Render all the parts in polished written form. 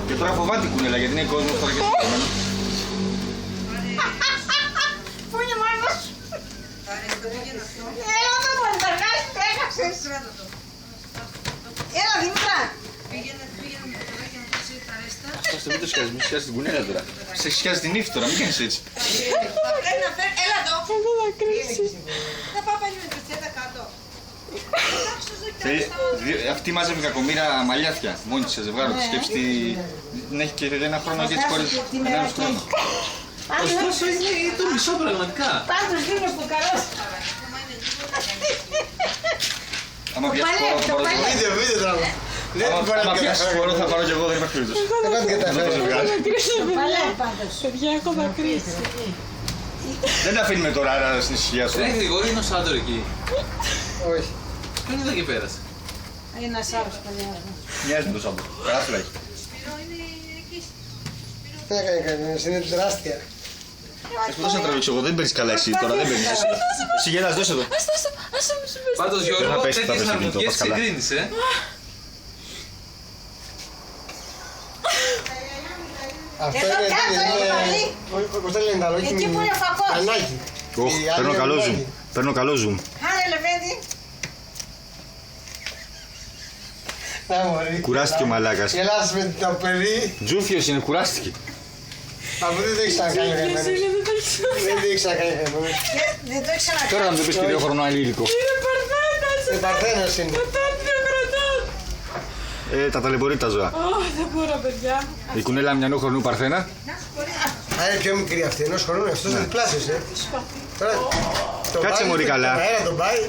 Και τώρα φοβάται η κουνέλα γιατί είναι κόσμος τώρα και Πού είναι μόνος? Έλα το μονταργάς, τρέχασες. Έλα Δήμητρα. Πήγαινε με το δάκι να πέσει τα ρέστα. Ας το μην το σκιάζει, μην σκιάζει την κουνέλα τώρα. Σε σκιάζει την ύφη τώρα, μην κάνεις έτσι. Θα πρέπει να φέρει, έλα εδώ. Θα πάω πάλι με την πετσέτα κάτω. Αυτή μάζευε κακομοίρα μαλλιάθια μόνη της σε ζευγάρο της. Σκέψη την έχει και ένα χρόνο και έτσι κόρες. Ένας χρόνος. Ωστόσο είναι το μισό πραγματικά. Πάντως είναι που καλός. Άμα πιάσεις χώρο, Βίντεο τράβο. άμα πιάσεις χώρο θα πάρω κι εγώ, δεν υπάρχει περίπτωση. Εγώ την καταφέρω. Παλεύει πάντως. Παιδιά, έχω δακρύσει. Δεν τα αφήνουμε τώρα στην ησυχία σου. Δεν έχει εγώ, είναι ο Σάντορ εκεί. Όχι. Ποιο είναι εδώ και πέρασε. Ένας άλλος παλιάς. Μοιάζει με το Σάντο. Παράθυρα έχει. Σπύρο είναι εκεί. Τι έκανε κανένας, είναι τεράστια. Ας δώσε να τραβήξω εγώ, δεν παίρνεις καλά εσύ τώρα, δεν παίρνεις εσύ. Εσύ γελάς, δώσε εδώ. Άσε με σου πες. Πάντως Δεν θα Γιώργο, πέσει, θα τέτοιες πέσει, αρμοδιές το πας καλά. συγκρίνεις, Αυτό Εδώ κάτω είναι πολύ. Πώς τα λένε τα λόγια. Εκεί που είναι ο φακός. Ανάγκη. Οχ, Η άλλη παίρνω είναι καλό zoom. ανάγκη. Παίρνω καλό zoom. Χάνε Λεβέντη. Να μωρή. Κουράστηκε ο μαλάκας. Γελάς με το παιδί. Τζούφιος είναι, κουράστηκε. Αφού δεν το έχεις ξανακάνει Ποιος χαμένος. είναι, δεν τα ξέρω. Δεν το έχεις ξανακάνει χαμένος. Δεν το έχει Τώρα να ξανακάνει. μου πεις και 2 χρονών ανήλικο. Είναι παρθένας. Είναι παρθένος είναι. Τάτιο κρατών. Τα ταλαιπωρεί τα ζώα. Δεν μπορώ, παιδιά. Η κουνέλα μιανού χρονού παρθένα. Α, είναι πιο μικρή αυτή, ενός χρόνου, αυτός είναι διπλάσιος, Τώρα, το Κάτσε, πάει, μωρή, τον καλά. αέρα τον πάει.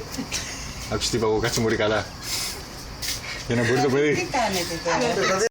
Άκουσες τι είπα εγώ, κάτσε μωρή καλά. Για να μπορεί το παιδί. Τι κάνετε τώρα.